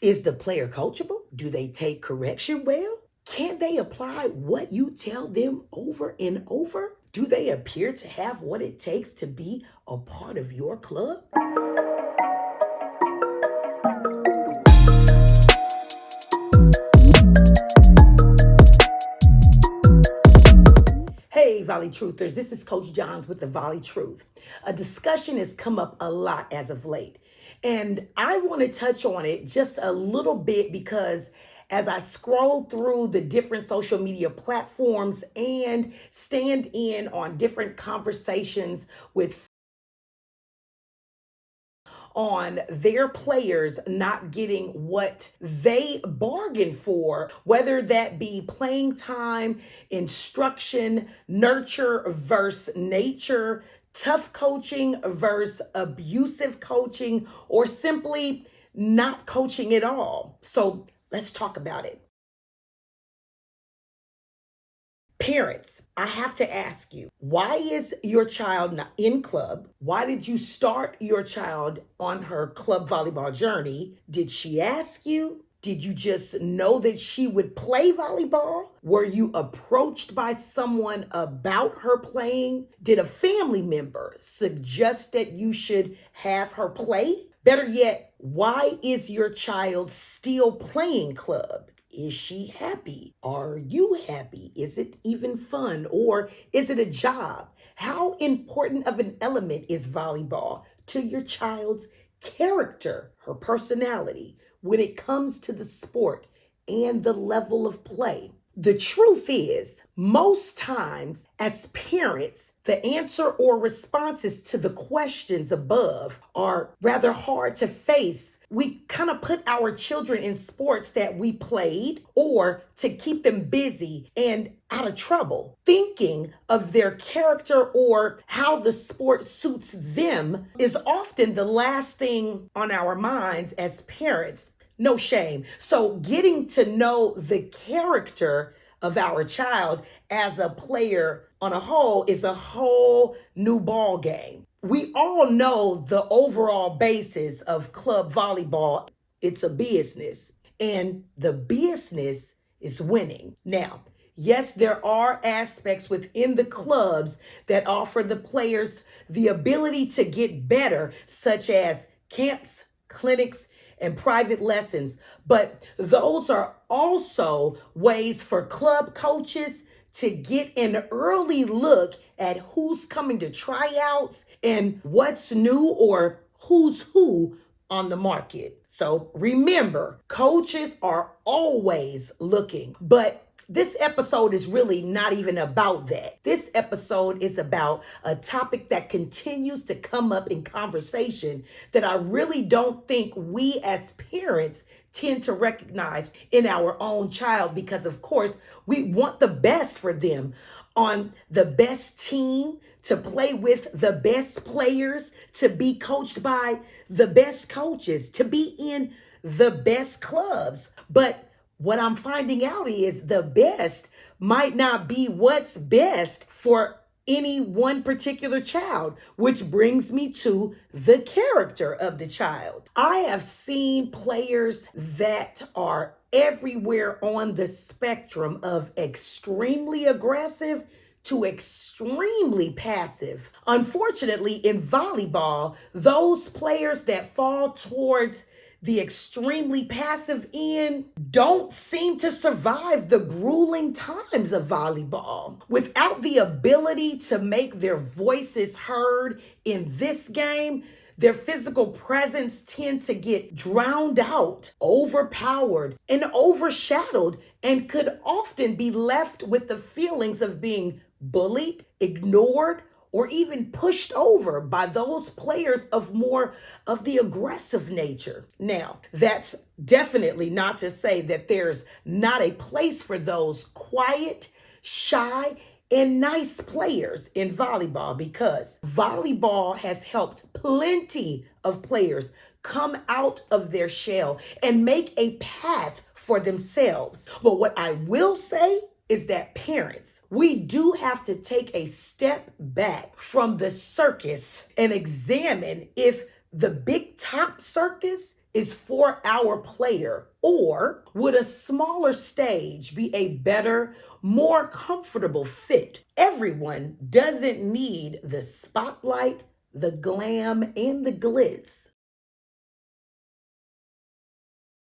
Is the player coachable? Do they take correction well? Can they apply what you tell them over and over? Do they appear to have what it takes to be a part of your club? Hey, Volley Truthers, this is Coach Johns with the Volley Truth. A discussion has come up a lot as of late, and I want to touch on it just a little bit because as I scroll through the different social media platforms and stand in on different conversations with on their players not getting what they bargained for, whether that be playing time, instruction, nurture versus nature, tough coaching versus abusive coaching, or simply not coaching at all. So let's talk about it. Parents, I have to ask you, why is your child not in club? Why did you start your child on her club volleyball journey? Did she ask you? Did you just know that she would play volleyball? Were you approached by someone about her playing? Did a family member suggest that you should have her play? Better yet, why is your child still playing club? Is she happy? Are you happy? Is it even fun? Or is it a job? How important of an element is volleyball to your child's character, her personality, when it comes to the sport and the level of play? The truth is, most times as parents, the answer or responses to the questions above are rather hard to face. We kind of put our children in sports that we played or to keep them busy and out of trouble. Thinking of their character or how the sport suits them is often the last thing on our minds as parents. No shame. So getting to know the character of our child as a player on a whole is a whole new ball game. We all know the overall basis of club volleyball. It's a business, and the business is winning. Now, yes, there are aspects within the clubs that offer the players the ability to get better, such as camps, clinics, and private lessons. But those are also ways for club coaches to get an early look at who's coming to tryouts and what's new or who's who on the market. So remember, coaches are always looking, but this episode is really not even about that. This episode is about a topic that continues to come up in conversation that I really don't think we as parents tend to recognize in our own child, because of course we want the best for them on the best team, to play with the best players, to be coached by the best coaches, to be in the best clubs. But what I'm finding out is the best might not be what's best for any one particular child, which brings me to the character of the child. I have seen players that are everywhere on the spectrum of extremely aggressive to extremely passive. Unfortunately, in volleyball, those players that fall towards the extremely passive end don't seem to survive the grueling times of volleyball. Without the ability to make their voices heard in this game, their physical presence tends to get drowned out, overpowered, and overshadowed, and could often be left with the feelings of being bullied, ignored, or even pushed over by those players of more of the aggressive nature. Now, that's definitely not to say that there's not a place for those quiet, shy, and nice players in volleyball, because volleyball has helped plenty of players come out of their shell and make a path for themselves. But what I will say is that parents, we do have to take a step back from the circus and examine if the big top circus is for our player? Or would a smaller stage be a better, more comfortable fit? Everyone doesn't need the spotlight, the glam, and the glitz.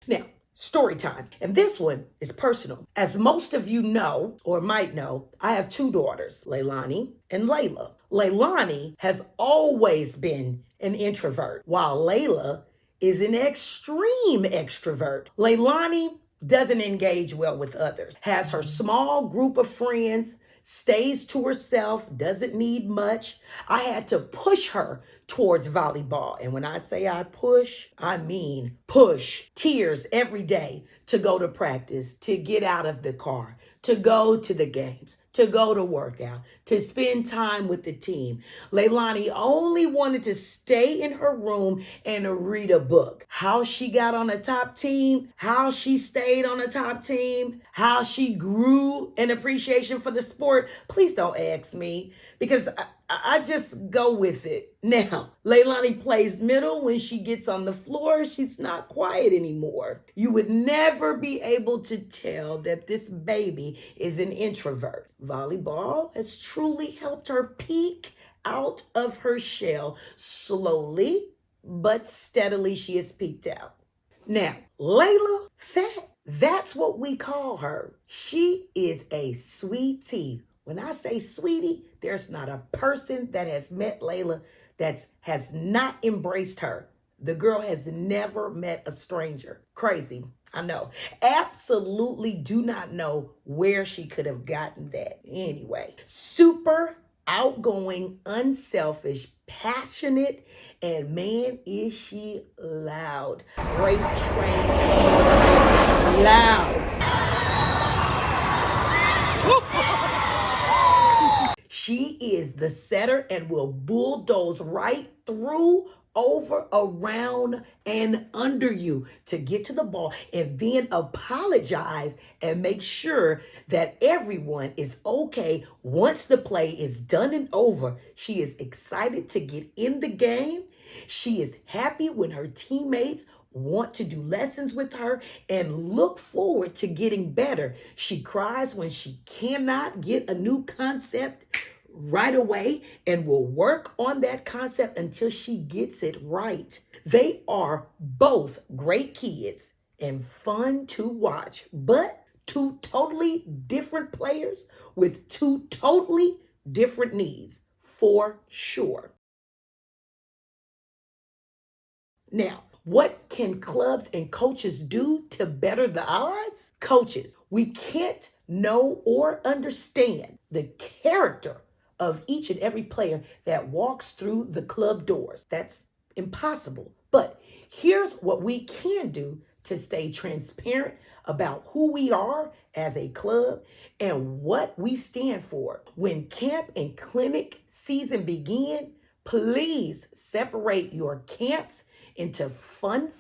Now, story time. And this one is personal. As most of you know or might know, I have two daughters, Leilani and Layla. Leilani has always been an introvert, while Layla is an extreme extrovert. Leilani doesn't engage well with others, has her small group of friends, stays to herself, doesn't need much. I had to push her towards volleyball. And when I say I push, I mean push. Tears every day to go to practice, to get out of the car, to go to the games, to go to workout, to spend time with the team. Leilani only wanted to stay in her room and read a book. How she got on a top team, how she stayed on a top team, how she grew an appreciation for the sport, please don't ask me, because I just go with it. Now, Leilani plays middle. When she gets on the floor, she's not quiet anymore. You would never be able to tell that this baby is an introvert. Volleyball has truly helped her peek out of her shell. Slowly but steadily, she has peeked out. Now, Layla, that's what we call her. She is a sweetie. When I say sweetie, there's not a person that has met Layla that has not embraced her. The girl has never met a stranger. Crazy, I know. Absolutely do not know where she could have gotten that. Anyway, super outgoing, unselfish, passionate, and man, is she loud. Great train, loud. She is the setter and will bulldoze right through, over, around, and under you to get to the ball and then apologize and make sure that everyone is okay once the play is done and over. She is excited to get in the game. She is happy when her teammates want to do lessons with her and look forward to getting better. She cries when she cannot get a new concept right away and will work on that concept until she gets it right. They are both great kids and fun to watch, but two totally different players with two totally different needs, for sure. Now, what can clubs and coaches do to better the odds? Coaches, we can't know or understand the character of each and every player that walks through the club doors. That's impossible. But here's what we can do to stay transparent about who we are as a club and what we stand for. When camp and clinic season begin, please separate your camps into fun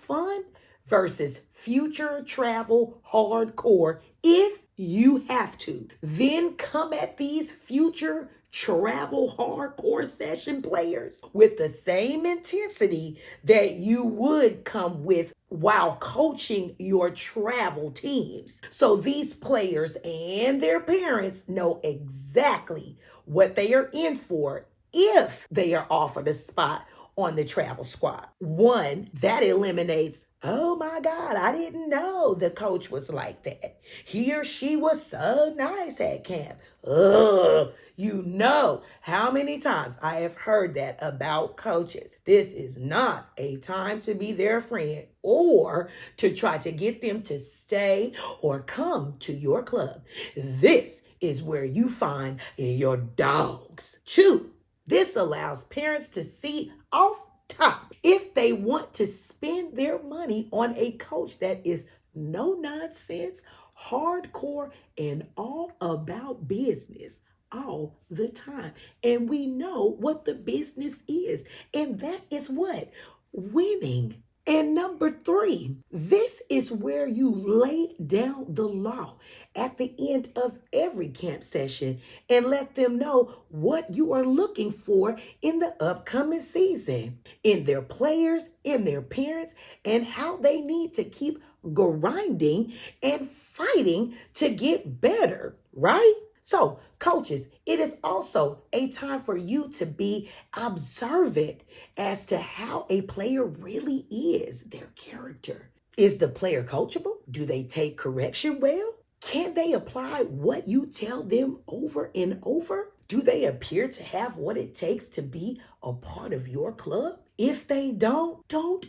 versus future travel hardcore if you have to. Then come at these future travel hardcore session players with the same intensity that you would come with while coaching your travel teams. So these players and their parents know exactly what they are in for if they are offered a spot on the travel squad. One, that eliminates, oh my God, I didn't know the coach was like that. He or she was so nice at camp. Ugh, you know how many times I have heard that about coaches. This is not a time to be their friend or to try to get them to stay or come to your club. This is where you find your dogs. Two, this allows parents to see off top if they want to spend their money on a coach that is no nonsense, hardcore, and all about business all the time. And we know what the business is, and that is what? Winning. And number three, this is where you lay down the law at the end of every camp session and let them know what you are looking for in the upcoming season, in their players, in their parents, and how they need to keep grinding and fighting to get better, right? So, coaches, it is also a time for you to be observant as to how a player really is, their character. Is the player coachable? Do they take correction well? Can they apply what you tell them over and over? Do they appear to have what it takes to be a part of your club? If they don't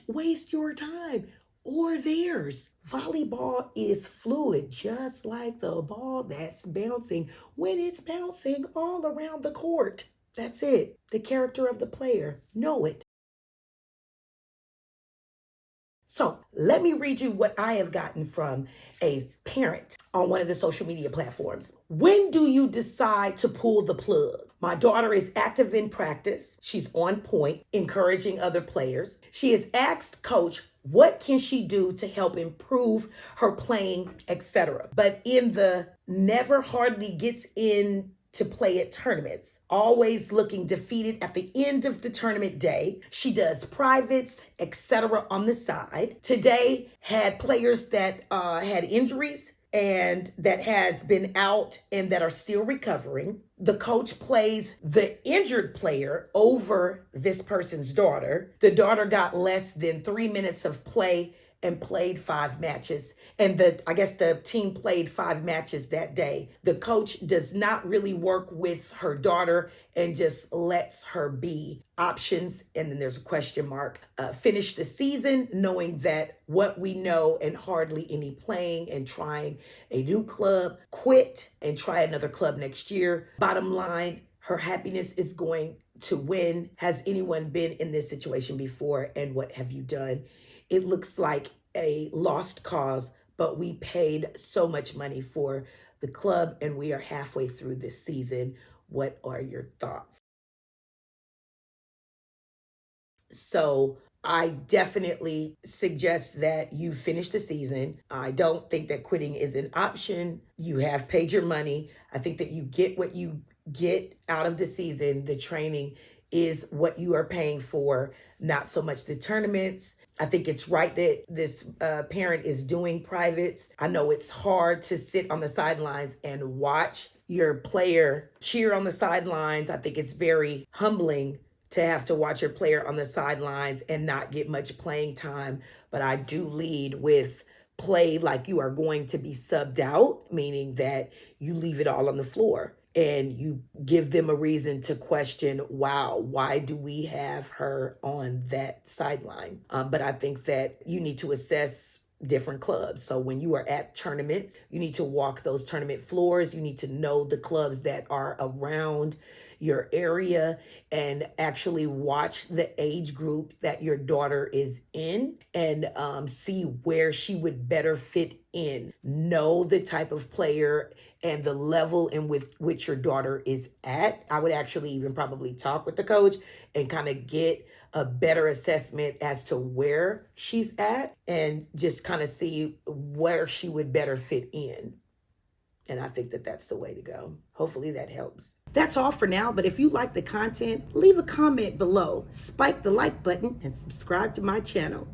waste your time or theirs. Volleyball is fluid, just like the ball that's bouncing when it's bouncing all around the court. That's it. The character of the player. Know it. So let me read you what I have gotten from a parent on one of the social media platforms. When do you decide to pull the plug? My daughter is active in practice. She's on point, encouraging other players. She has asked coach, what can she do to help improve her playing, etc. But in the never hardly gets in to play at tournaments, always looking defeated at the end of the tournament day. She does privates, etc. on the side. Today had players that had injuries and that has been out and that are still recovering. The coach plays the injured player over this person's daughter. The daughter got less than 3 minutes of play and played 5 matches. And the team played 5 matches that day. The coach does not really work with her daughter and just lets her be options. And then there's a question mark. Finish the season knowing that what we know and hardly any playing and trying a new club, quit and try another club next year. Bottom line, her happiness is going to win. Has anyone been in this situation before? And what have you done? It looks like a lost cause, but we paid so much money for the club and we are halfway through this season. What are your thoughts? So I definitely suggest that you finish the season. I don't think that quitting is an option. You have paid your money. I think that you get what you get out of the season. The training is what you are paying for, not so much the tournaments. I think it's right that this parent is doing privates. I know it's hard to sit on the sidelines and watch your player cheer on the sidelines. I think it's very humbling to have to watch your player on the sidelines and not get much playing time. But I do lead with play like you are going to be subbed out, meaning that you leave it all on the floor and you give them a reason to question, wow, why do we have her on that sideline? But I think that you need to assess different clubs. So when you are at tournaments, you need to walk those tournament floors. You need to know the clubs that are around your area and actually watch the age group that your daughter is in and see where she would better fit in. Know the type of player and the level in with which your daughter is at. I would actually even probably talk with the coach and kind of get a better assessment as to where she's at and just kind of see where she would better fit in. And I think that that's the way to go. Hopefully that helps. That's all for now. But if you like the content, leave a comment below, spike the like button, and subscribe to my channel.